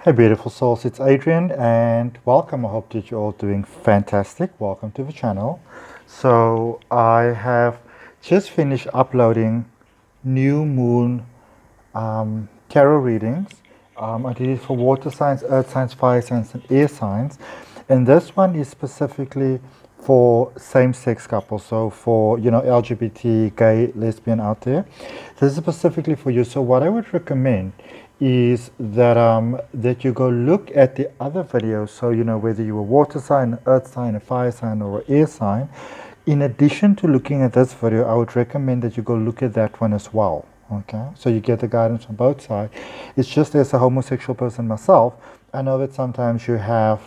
Hey beautiful souls, it's Adrian and welcome. I hope that you're all doing fantastic. Welcome to the channel. So I have just finished uploading new moon tarot readings. I did it for water signs, earth signs, fire signs and air signs. And this one is specifically for same-sex couples, so for LGBT, gay, lesbian out there. This is specifically for you. So what I would recommend is that you go look at the other videos, so whether you're a water sign, earth sign, a fire sign or an air sign. In addition to looking at this video, I would recommend that you go look at that one as well. Okay, so you get the guidance from both sides. It's just, as a homosexual person myself, I know that sometimes you have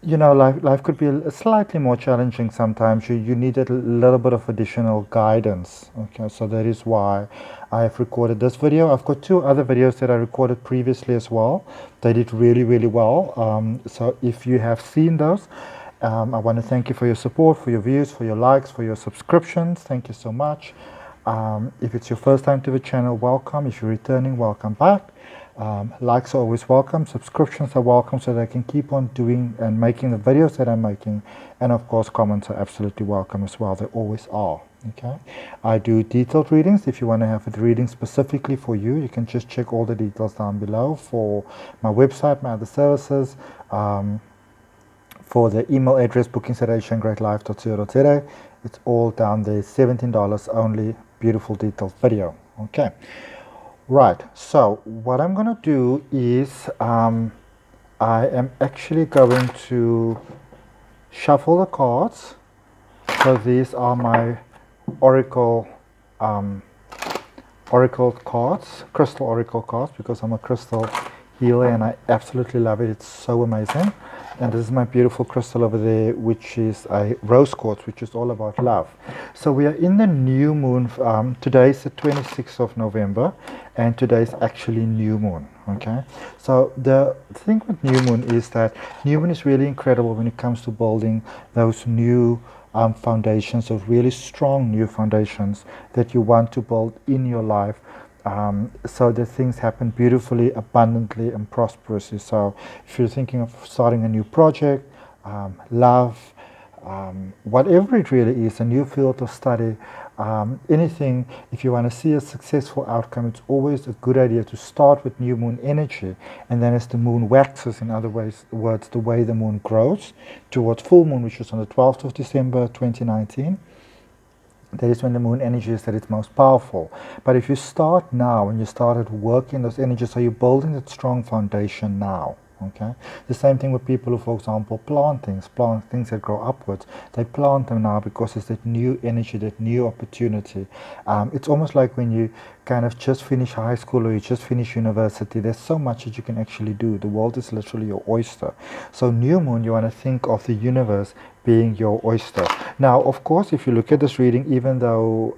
life could be slightly more challenging sometimes. You need a little bit of additional guidance. Okay, so that is why I have recorded this video. I've got two other videos that I recorded previously as well. They did really, really well. So if you have seen those, I want to thank you for your support, for your views, for your likes, for your subscriptions. Thank you so much. If it's your first time to the channel, welcome. If you're returning, welcome back. Likes are always welcome, subscriptions are welcome, so that I can keep on doing and making the videos that I'm making. And of course, comments are absolutely welcome as well. They always are. Okay, I do detailed readings. If you want to have a reading specifically for you, you can just check all the details down below for my website, my other services, for the email address, bookings@asiangreatlife.co.za. It's all down there. $17 only. Beautiful detailed video. Okay. Right, so what I'm going to do is I am actually going to shuffle the cards. So these are my oracle cards, crystal oracle cards, because I'm a crystal healer and I absolutely love it. It's so amazing. And this is my beautiful crystal over there, which is a rose quartz, which is all about love. So we are in the new moon. Today is the 26th of November, and today is actually new moon. Okay, so the thing with new moon is that new moon is really incredible when it comes to building those new foundations, those really strong new foundations that you want to build in your life. So that things happen beautifully, abundantly, and prosperously. So if you're thinking of starting a new project, love, whatever it really is, a new field of study, anything, if you want to see a successful outcome, it's always a good idea to start with new moon energy. And then as the moon waxes, in other words, the way the moon grows towards full moon, which is on the 12th of December 2019, that is when the moon energy is at its most powerful. But if you start now and you started working those energies, so you're building that strong foundation now. Okay, the same thing with people who, for example, plant things that grow upwards. They plant them now because it's that new energy, that new opportunity. It's almost like when you kind of just finish high school or you just finish university. There's so much that you can actually do. The world is literally your oyster. So new moon, you want to think of the universe being your oyster. Now, of course, if you look at this reading, even though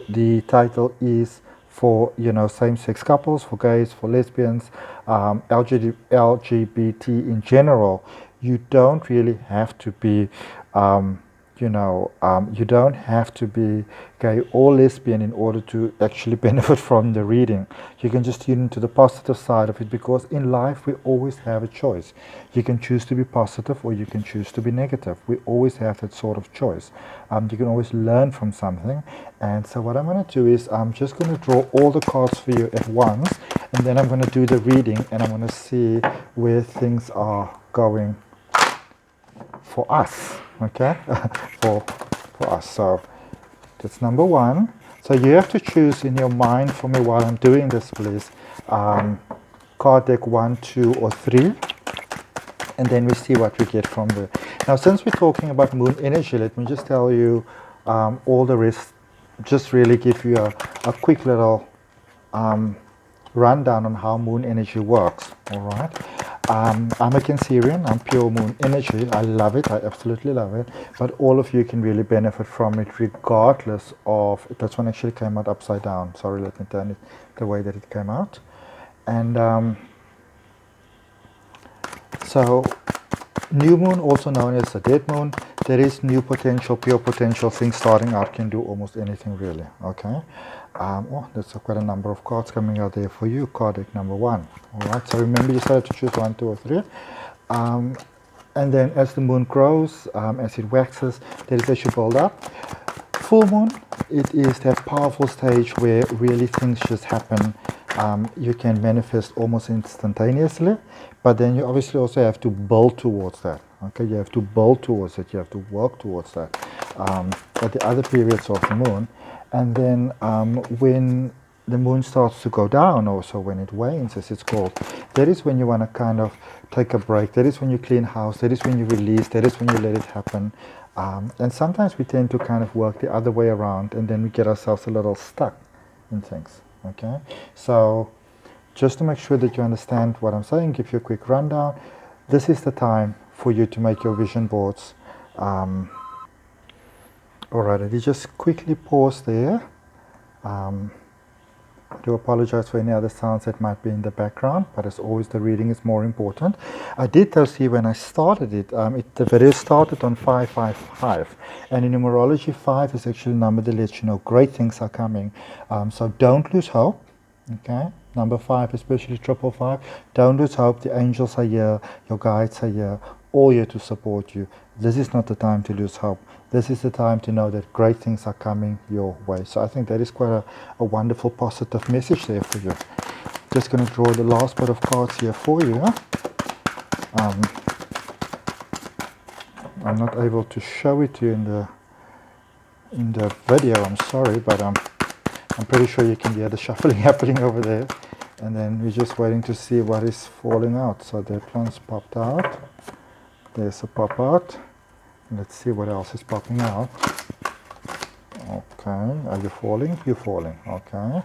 the title is for same-sex couples, for gays, for lesbians, LGBT in general, you don't really have to be you don't have to be gay or lesbian in order to actually benefit from the reading. You can just tune into the positive side of it, because in life we always have a choice. You can choose to be positive or you can choose to be negative. We always have that sort of choice. You can always learn from something. And so what I'm going to do is I'm just going to draw all the cards for you at once, and then I'm going to do the reading, and I'm going to see where things are going for us. Okay, for us. So that's number one. So you have to choose in your mind for me while I'm doing this, please. Card deck 1, 2, or 3, and then we see what we get from there. Now, since we're talking about moon energy, let me just tell you all the rest. Just really give you a quick little rundown on how moon energy works. All right. I'm a Cancerian. I'm pure moon energy. I love it. I absolutely love it. But all of you can really benefit from it, regardless of. This one actually came out upside down. Sorry, let me turn it the way that it came out. And so, new moon, also known as a dead moon, there is new potential, pure potential. Things starting out can do almost anything, really. Okay. Oh, there's quite a number of cards coming out there for you. Card deck number 1. All right, so remember you have to choose 1, 2, or 3. And then as the moon grows, as it waxes, that is as you build up. Full moon, it is that powerful stage where really things just happen. You can manifest almost instantaneously, but then you obviously also have to build towards that. Okay, you have to build towards it, you have to work towards that. But the other periods of the moon, and then when the moon starts to go down, also when it wanes, as it's called, that is when you want to kind of take a break. That is when you clean house. That is when you release. That is when you let it happen. And sometimes we tend to kind of work the other way around, and then we get ourselves a little stuck in things. Okay, so just to make sure that you understand what I'm saying, give you a quick rundown. This is the time for you to make your vision boards. Alright, I just quickly pause there. I do apologize for any other sounds that might be in the background, but as always the reading is more important. I did though see when I started it, the video started on 555, and in numerology 5 is actually a number that lets you know great things are coming. So don't lose hope, okay? Number 5, especially 555, don't lose hope. The angels are here, your guides are here, all here to support you. This is not the time to lose hope. This is the time to know that great things are coming your way. So I think that is quite a wonderful positive message there for you. Just going to draw the last bit of cards here for you. I'm not able to show it to you in the video, I'm sorry, but I'm pretty sure you can hear the shuffling happening over there. And then we're just waiting to see what is falling out. So that one's popped out. There's a pop out. Let's see what else is popping out. Okay, are you falling? You're falling, okay.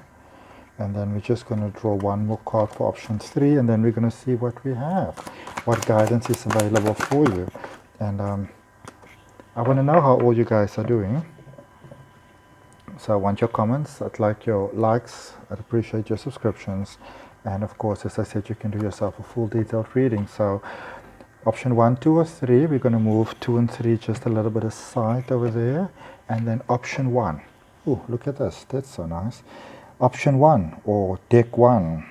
And then we're just going to draw one more card for option 3, and then we're going to see what we have, what guidance is available for you. And I want to know how all you guys are doing. So I want your comments, I'd like your likes, I'd appreciate your subscriptions. And of course, as I said, you can do yourself a full detailed reading. So option 1, 2, or 3, we're going to move 2 and 3 just a little bit aside over there. And then option 1. Oh, look at this. That's so nice. Option 1, or deck 1,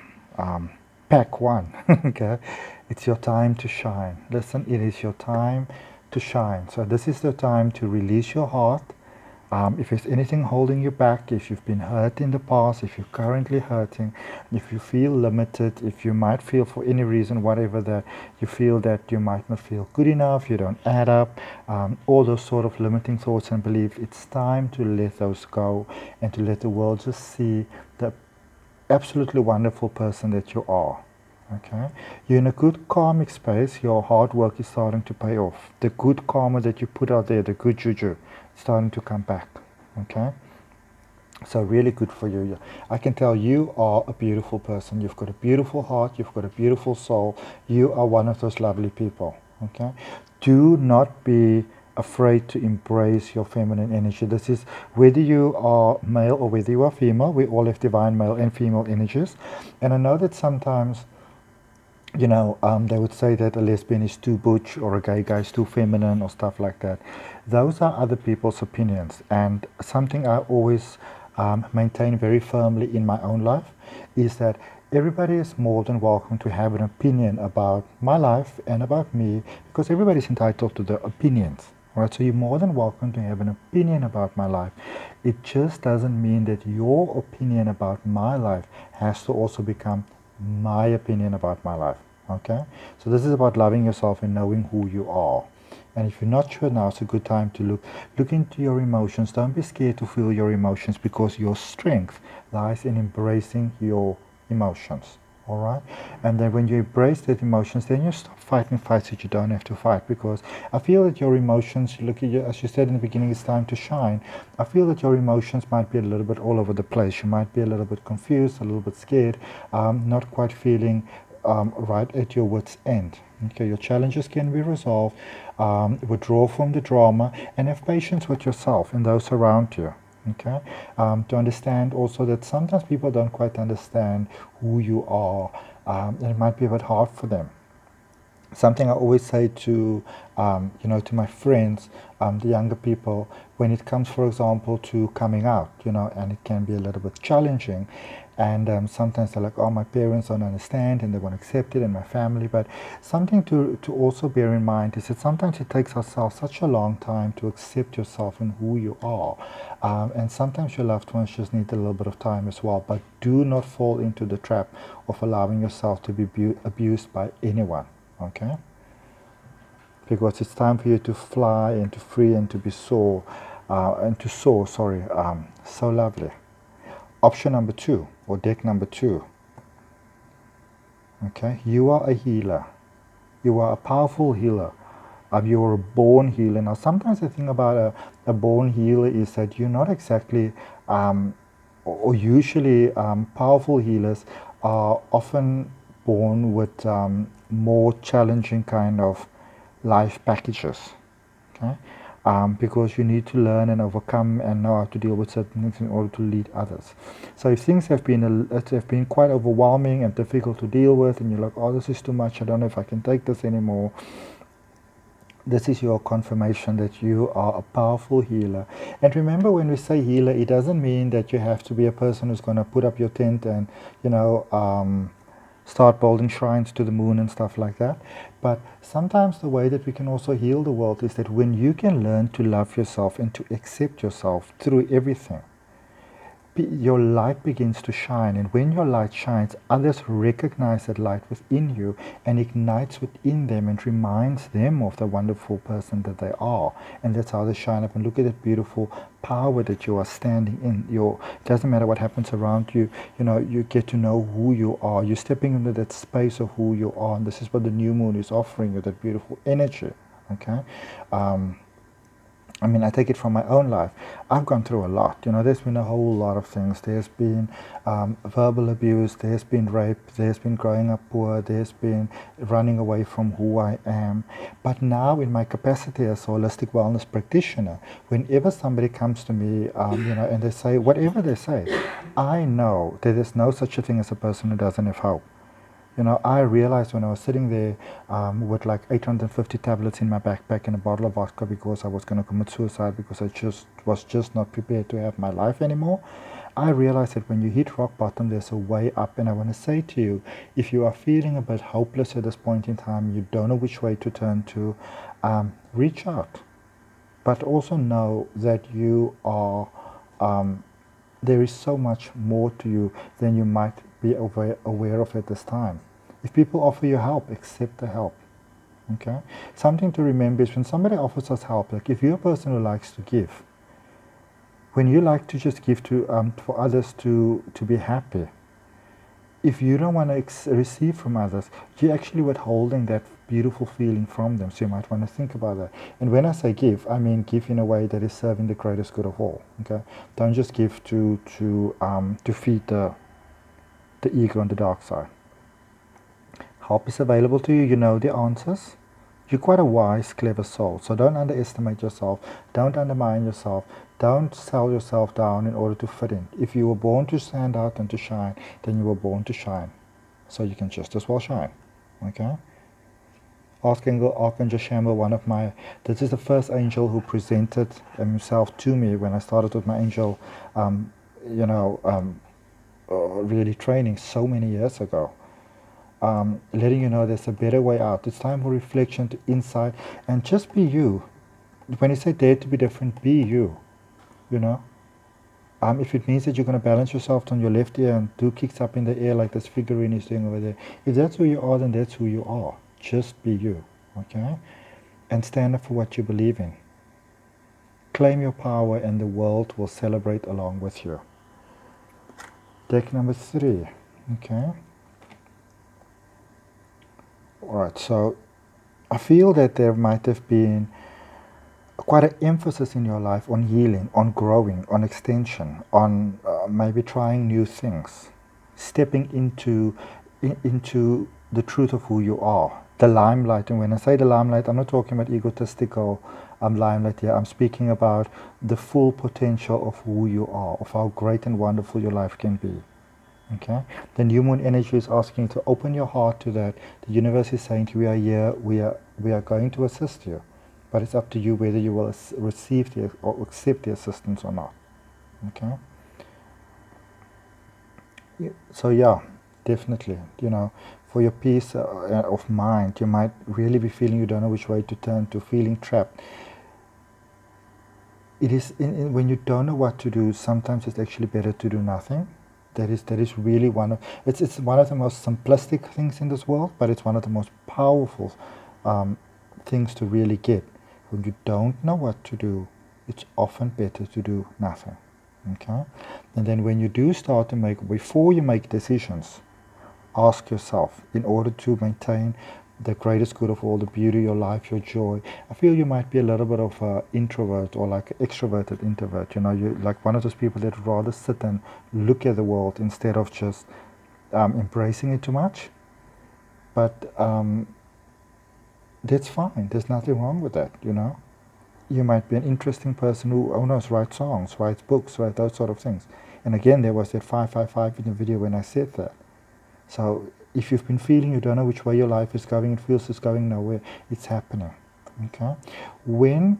pack 1. Okay, it's your time to shine. Listen, it is your time to shine. So this is the time to release your heart. If there's anything holding you back, if you've been hurt in the past, if you're currently hurting, if you feel limited, if you might feel for any reason, whatever, that you feel that you might not feel good enough, you don't add up, all those sort of limiting thoughts and beliefs, it's time to let those go and to let the world just see the absolutely wonderful person that you are. Okay, you're in a good karmic space. Your hard work is starting to pay off. The good karma that you put out there, the good juju, starting to come back. Okay, so really good for you. I can tell you are a beautiful person. You've got a beautiful heart, you've got a beautiful soul. You are one of those lovely people. Okay, do not be afraid to embrace your feminine energy. This is whether you are male or whether you are female, we all have divine male and female energies. And I know that sometimes, you know, they would say that a lesbian is too butch or a gay guy is too feminine or stuff like that. Those are other people's opinions, and something I always maintain very firmly in my own life is that everybody is more than welcome to have an opinion about my life and about me, because everybody is entitled to their opinions. Right, so you're more than welcome to have an opinion about my life. It just doesn't mean that your opinion about my life has to also become my opinion about my life. Okay, so this is about loving yourself and knowing who you are. And if you're not sure, now it's a good time to look into your emotions. Don't be scared to feel your emotions, because your strength lies in embracing your emotions. All right, and then when you embrace that emotions, then you stop fighting fights that you don't have to fight. Because I feel that your emotions, look at you, as you said in the beginning, it's time to shine. I feel that your emotions might be a little bit all over the place. You might be a little bit confused, a little bit scared, not quite feeling right at your wit's end. Okay, your challenges can be resolved. Withdraw from the drama and have patience with yourself and those around you. Okay, to understand also that sometimes people don't quite understand who you are, and it might be a bit hard for them. something I always say to, to my friends, the younger people, when it comes, for example, to coming out, and it can be a little bit challenging. And sometimes they're like, oh, my parents don't understand and they won't accept it, and my family. But something to also bear in mind is that sometimes it takes ourselves such a long time to accept yourself and who you are. And sometimes your loved ones just need a little bit of time as well. But do not fall into the trap of allowing yourself to be abused by anyone. Okay? Because it's time for you to fly and to free and to be soar, so lovely. Option number 2, or deck number 2. Okay, you are a healer. You are a powerful healer. You are a born healer. Now, sometimes the thing about a born healer is that you're not exactly, or usually powerful healers are often born with more challenging kind of life packages. Okay? Because you need to learn and overcome and know how to deal with certain things in order to lead others. So if things have been quite overwhelming and difficult to deal with, and you're like, oh, this is too much, I don't know if I can take this anymore, this is your confirmation that you are a powerful healer. And remember, when we say healer, it doesn't mean that you have to be a person who's going to put up your tent and, start building shrines to the moon and stuff like that. But sometimes the way that we can also heal the world is that when you can learn to love yourself and to accept yourself through everything, your light begins to shine. And when your light shines, others recognize that light within you and ignites within them and reminds them of the wonderful person that they are. And that's how they shine up. And look at that beautiful power that you are standing in. It doesn't matter what happens around you, you get to know who you are. You're stepping into that space of who you are. And this is what the new moon is offering you, that beautiful energy. Okay? I take it from my own life. I've gone through a lot. There's been a whole lot of things. There's been verbal abuse. There's been rape. There's been growing up poor. There's been running away from who I am. But now, in my capacity as a holistic wellness practitioner, whenever somebody comes to me, and they say whatever they say, I know that there's no such a thing as a person who doesn't have hope. I realized when I was sitting there with like 850 tablets in my backpack and a bottle of vodka because I was going to commit suicide because I was just not prepared to have my life anymore. I realized that when you hit rock bottom, there's a way up. And I want to say to you, if you are feeling a bit hopeless at this point in time, you don't know which way to turn to, reach out. But also know that you are, there is so much more to you than you might be aware of at this time. If people offer you help, accept the help. Okay? Something to remember is when somebody offers us help, like if you're a person who likes to give, when you like to just give to for others to be happy, if you don't want to receive from others, you're actually withholding that beautiful feeling from them. So you might want to think about that. And when I say give, I mean give in a way that is serving the greatest good of all. Okay? Don't just give to feed the ego on the dark side. Help is available to you. You know the answers. You're quite a wise, clever soul. So don't underestimate yourself. Don't undermine yourself. Don't sell yourself down in order to fit in. If you were born to stand out and to shine, then you were born to shine. So you can just as well shine. Okay? Archangel Shambo, this is the first angel who presented himself to me when I started with my angel, really training so many years ago. Letting you know there's a better way out. It's time for reflection to insight and just be you. When you say dare to be different, be you. If it means that you're going to balance yourself on your left ear and do kicks up in the air like this figurine is doing over there, if that's who you are, then that's who you are. Just be you, okay? And stand up for what you believe in. Claim your power and the world will celebrate along with you. Deck number 3, okay? Alright, so I feel that there might have been quite an emphasis in your life on healing, on growing, on extension, on maybe trying new things, stepping into the truth of who you are, the limelight. And when I say the limelight, I'm not talking about egotistical limelight here. I'm speaking about the full potential of who you are, of how great and wonderful your life can be. Okay, the new moon energy is asking you to open your heart to that. The universe is saying to you, we are here, we are going to assist you, but it's up to you whether you will receive the or accept the assistance or not. Okay. So yeah, definitely, for your peace of mind, you might really be feeling you don't know which way to turn, to feeling trapped. It is when you don't know what to do, sometimes it's actually better to do nothing. That is really it's one of the most simplistic things in this world, but it's one of the most powerful things to really get. When you don't know what to do, it's often better to do nothing. Okay, and then when you do start to before you make decisions, ask yourself, in order to maintain the greatest good of all, the beauty of your life, your joy. I feel you might be a little bit of an introvert or like an extroverted introvert. You're like one of those people that would rather sit and look at the world instead of just embracing it too much. But that's fine. There's nothing wrong with that, You might be an interesting person who knows, writes songs, writes books, writes those sort of things. And again, there was that 555 in the video when I said that. So if you've been feeling you don't know which way your life is going, it feels it's going nowhere, it's happening. Okay? When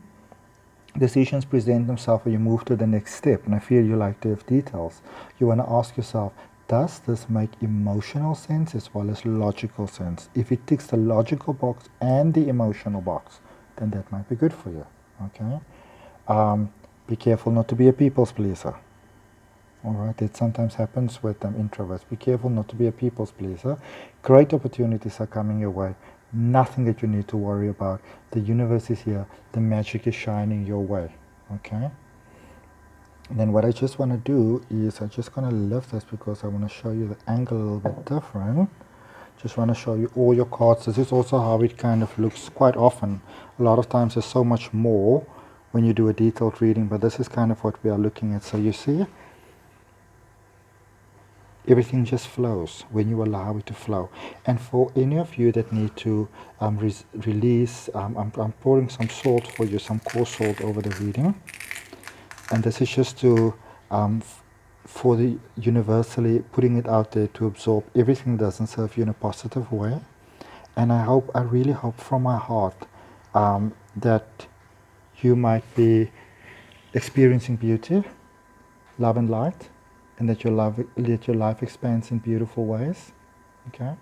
decisions present themselves or you move to the next step, and I feel you like to have details, you want to ask yourself, does this make emotional sense as well as logical sense? If it ticks the logical box and the emotional box, then that might be good for you. Okay? Be careful not to be a people's pleaser. Alright, it sometimes happens with introverts. Be careful not to be a people's pleaser. Great opportunities are coming your way. Nothing that you need to worry about. The universe is here. The magic is shining your way. Okay? And then what I just want to do is I'm just going to lift this because I want to show you the angle a little bit different. Just want to show you all your cards. This is also how it kind of looks quite often. A lot of times there's so much more when you do a detailed reading, but this is kind of what we are looking at. So you see, everything just flows when you allow it to flow. And for any of you that need to release, I'm pouring some salt for you, some coarse salt over the reading. And this is just to, for the universally putting it out there to absorb everything that doesn't serve you in a positive way. And I really hope from my heart that you might be experiencing beauty, love and light, and that your life expands in beautiful ways. Okay?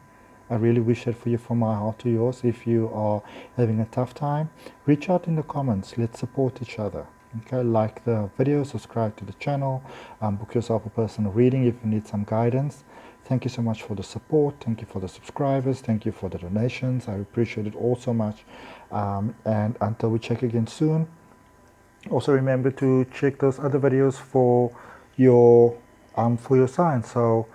I really wish that for you from my heart to yours. If you are having a tough time, reach out in the comments. Let's support each other. Okay? Like the video, subscribe to the channel, book yourself a personal reading if you need some guidance. Thank you so much for the support. Thank you for the subscribers. Thank you for the donations. I appreciate it all so much. And until we check again soon, also remember to check those other videos for your signs. So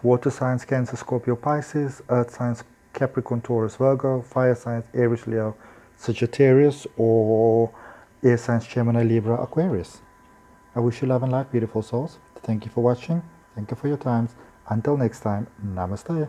water signs, Cancer, Scorpio, Pisces; earth signs, Capricorn, Taurus, Virgo; fire signs, Aries, Leo, Sagittarius; or air signs, Gemini, Libra, Aquarius. I wish you love and light, beautiful souls. Thank you for watching. Thank you for your times. Until next time, namaste.